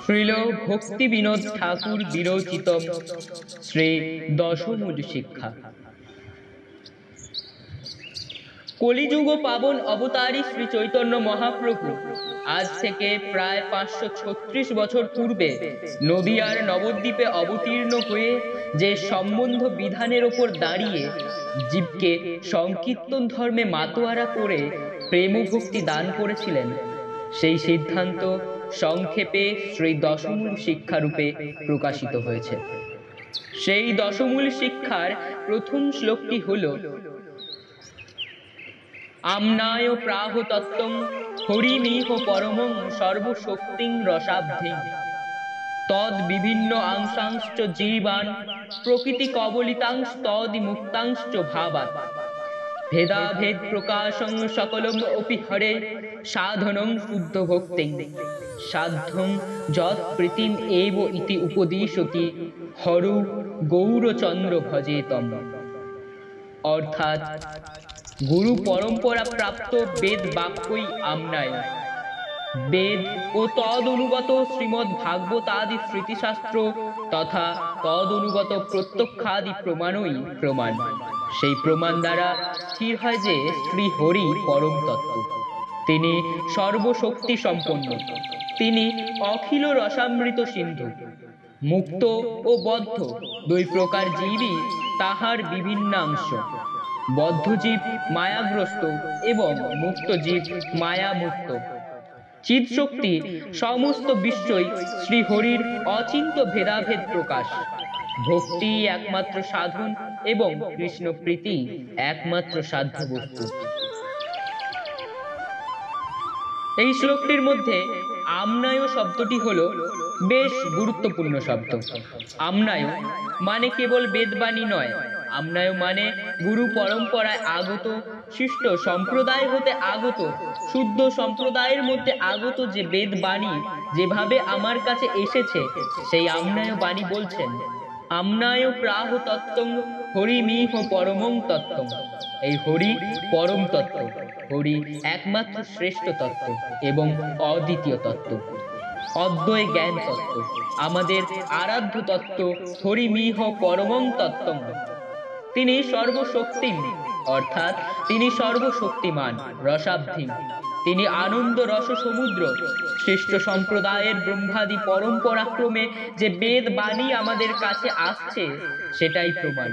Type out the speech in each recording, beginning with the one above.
শ্রীল ভক্তি বিনোদ ঠাকুর বিরচিতম শ্রী দশমূল শিক্ষা। কলিযুগ পাবন অবতারী শ্রী চৈতন্য মহাপ্রভু আজ থেকে প্রায় 536 বছর পূর্বে নদিয়ার নবদ্বীপে অবতীর্ণ হয়ে যে সম্বন্ধ বিধানের ওপর দাঁড়িয়ে জীবকে সংকীর্তন ধর্মে মাতোয়ারা করে প্রেম ভক্তি দান করেছিলেন, সেই সিদ্ধান্ত সংক্ষেপে শ্রী দশমূল শিক্ষারূপে প্রকাশিত হয়েছে। সেই দশমূল শিক্ষার প্রথম শ্লোকটি হল: আমনায় প্রাহ তত্ত্বং হরিমিহ পরমং সর্বশক্তিং রসাব্ধিং তদ বিভিন্ন আংশাংশ্চ জীবান প্রকৃতি কবলিতাংশ তদি মুক্তাংশ্চ ভাবাৎ ভেদাভেদ প্রকাশং সকলম অপি হরে সাধনং শুদ্ধ ভক্তিং সাধ্যং যৎ প্রীতিম এব ইতি উপদিশতি হরু গৌরচন্দ্র ভজেতম। অর্থাৎ গুরু পরম্পরা প্রাপ্ত বেদ বাক্যই আমনায়। বেদ ও তদ অনুগত শ্রীমদ্ ভাগবতাদি স্মৃতিশাস্ত্র তথা তদ অনুগত প্রত্যক্ষাদি প্রমাণই প্রমাণ। সেই প্রমাণ দ্বারা স্থির হয় যে শ্রী হরি পরম তত্ত্ব, তিনি সর্বশক্তি সম্পন্ন, তিনি অখিল রসামৃত সিন্ধু। মুক্ত ও বদ্ধ দুই প্রকার জীবই তাহার বিভিন্নাংশ। বদ্ধ জীব মায়াগ্রস্ত এবং মুক্ত জীব মায়ামুক্ত। চিৎ শক্তি সমস্ত বিশ্বই শ্রীহরির অচিন্ত ভেদাভেদ প্রকাশ। ভক্তি একমাত্র সাধন এবং কৃষ্ণ প্রীতি একমাত্র সাধ্য বস্তু। এই শ্লোকটির মধ্যে আমনায় শব্দটি হলো বেশ গুরুত্বপূর্ণ শব্দ। আমনায় মানে কেবল বেদবাণী নয়, আমনায় মানে গুরু পরম্পরায় আগত, শিষ্ট সম্প্রদায় হতে আগত, শুদ্ধ সম্প্রদায়ের মধ্যে আগত যে বেদবাণী যেভাবে আমার কাছে এসেছে, সেই আমনায় বাণী বলছেন আমনায় প্রাহ তত্ত্বং হরিমিহ পরমং তত্ত্বং। এই হরি পরম তত্ত্ব, হরি একমাত্র শ্রেষ্ঠ তত্ত্ব এবং অদ্বিতীয় তত্ত্ব, অদ্বয় জ্ঞান তত্ত্ব, আমাদের আরাধ্য তত্ত্ব হরিমিহ পরমং তত্ত্বং। তিনি সর্বশক্তিম অর্থাৎ তিনি সর্বশক্তিমান, রসাব্ধিম তিনি আনন্দ রস সমুদ্র। শ্রেষ্ঠ সম্প্রদায়ের ব্রহ্মাদি পরম্পরাক্রমে যে বেদ বাণী আমাদের কাছে আসছে সেটাই প্রমাণ।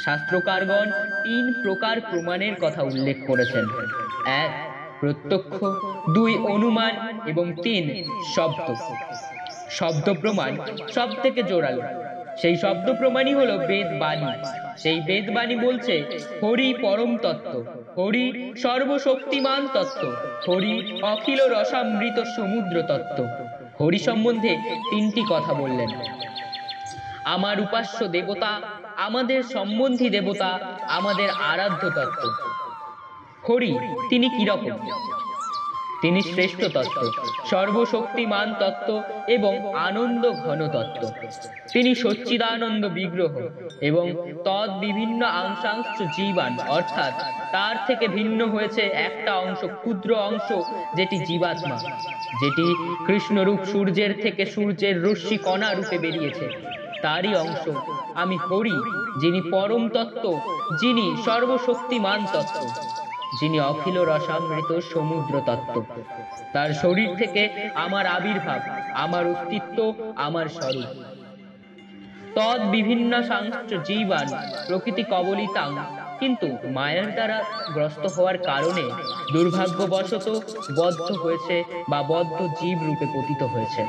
শাস্ত্রকারগণ 3 প্রকার প্রমাণের কথা উল্লেখ করেছেন: 1 প্রত্যক্ষ, 2 অনুমান এবং 3 শব্দ। শব্দ প্রমাণ সব থেকে জোরালো। সেই শব্দ প্রমাণই হলো বেদ বাণী। সেই বেদ বাণী বলছে হরি পরম তত্ত্ব, হরি সর্বশক্তিমান তত্ত্ব, হরি অখিল রসামৃত সমুদ্র তত্ত্ব। হরি সম্বন্ধে 3টি কথা বললেন: আমার উপাস্য দেবতা, আমাদের সম্বন্ধী দেবতা, আমাদের আরাধ্য তত্ত্ব। হরি তিনি কিরকম? তিনি শ্রেষ্ঠ তত্ত্ব, সর্বশক্তিমান তত্ত্ব এবং আনন্দ ঘন তত্ত্ব। তিনি সচ্চিদানন্দ বিগ্রহ এবং তদ বিভিন্ন অংশাংশ জীবান, অর্থাৎ তার থেকে ভিন্ন হয়েছে একটা অংশ, ক্ষুদ্র অংশ, যেটি জীবাত্মা, যেটি কৃষ্ণরূপ সূর্যের থেকে সূর্যের রশ্মি কণা রূপে বেরিয়েছে, তারই অংশ আমি হরি, যিনি পরম তত্ত্ব, যিনি সর্বশক্তিমান তত্ত্ব, যিনি অখিল রসামৃত সমুদ্র তত্ত্ব। তার শরীর থেকে আমার আবির্ভাব, আমার অস্তিত্ব, আমার স্বরূপ। তদ বিভিন্ন সাংশ্চ জীবান প্রকৃতি কবলিতাং, কিন্তু মায়ার দ্বারা গ্রস্ত হওয়ার কারণে দুর্ভাগ্যবশত বদ্ধ হয়েছে বা বদ্ধ জীব রূপে পতিত হয়েছে।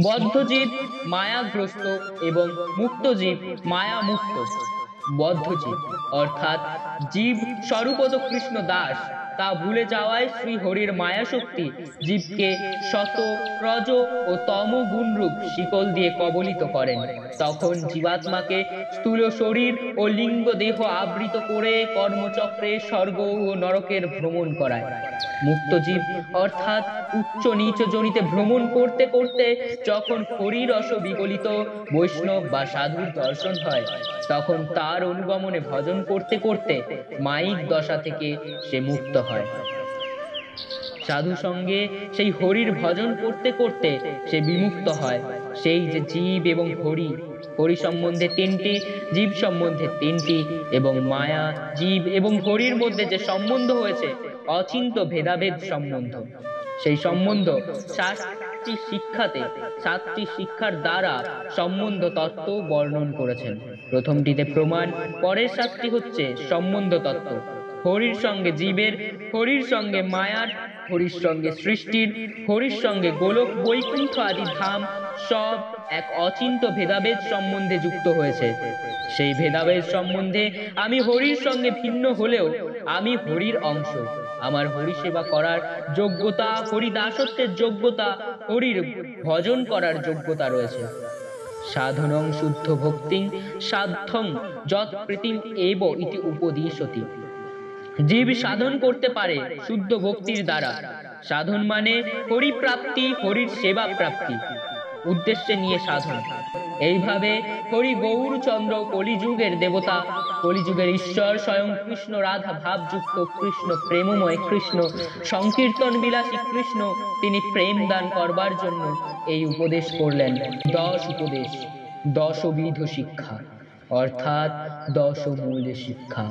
বদ্ধ জীব মায়াগ্রস্ত এবং মুক্ত জীব মায়া মুক্ত। বদ্ধ জীব অর্থাৎ জীব স্বরূপত কৃষ্ণ দাস, তা ভুলে যাওয়ায় শ্রী হরির মায়া শক্তি জীবকে শত, রজ ও তম গুণরূপ শিকল দিয়ে কবলিত করেন। তখন জীবাত্মাকে স্থূল শরীর ও লিঙ্গ দেহ আবৃত করে কর্মচক্রে স্বর্গ ও নরকের ভ্রমণ করায়। মুক্ত জীব অর্থাৎ উচ্চ নিচ জনিতে ভ্রমণ করতে করতে যখন হরিরস বিগলিত বৈষ্ণব বা সাধুর দর্শন হয়, তখন তার অনুগমনে ভজন করতে করতে মায়িক দশা থেকে সে মুক্ত হয়। সাধু সঙ্গে সেই হরির ভজন করতে করতে সে বিমুক্ত হয়। সেই যে জীব এবং হরি, হরি সম্বন্ধে তিনটি, জীব সম্বন্ধে তিনটি, এবং মায়া, জীব এবং হরির মধ্যে যে সম্বন্ধ হয়েছে অচিন্ত ভেদাভেদ সম্বন্ধ, সেই সম্বন্ধ সাতটি শিক্ষাতে, সাতটি শিক্ষার দ্বারা সম্বন্ধ তত্ত্ব বর্ণন করেছেন। প্রথমটিতে প্রমাণ, পরের সাতটি হচ্ছে সম্বন্ধ তত্ত্ব। হরির সঙ্গে জীবের, হরির সঙ্গে মায়ার, হরির সঙ্গে সৃষ্টির, হরির সঙ্গে গোলক বৈকুণ্ঠ আদি ধাম সব এক অচিন্ত ভেদাভেদ সম্বন্ধে যুক্ত হয়েছে। সেই ভেদাভেদ সম্বন্ধে আমি হরির সঙ্গে ভিন্ন হলেও আমি হরির অংশ। আমার হরি সেবা করার যোগ্যতা, হরি দাসত্বের যোগ্যতা, হরির ভজন করার যোগ্যতা রয়েছে। সাধনং শুদ্ধ ভক্তিং সাধ্যং যৎ প্রীতিম এব ইতি উপদিশতি। জীব সাধন করতে পারে শুদ্ধ ভক্তির দ্বারা। সাধন মানে হরি প্রাপ্তি, হরির সেবা প্রাপ্তি উদ্দেশ্যে নিয়ে সাধন। এইভাবে হরি গৌরচন্দ্র কলিযুগের দেবতা, কলিযুগের ঈশ্বর স্বয়ং কৃষ্ণ, রাধা ভাবযুক্ত কৃষ্ণ, প্রেমময় কৃষ্ণ, সংকীর্তন বিলাসী কৃষ্ণ, তিনি প্রেম দান করবার জন্য এই উপদেশ করলেন। 10 উপদেশ, 10বিধ শিক্ষা, অর্থাৎ 10 মূল শিক্ষা।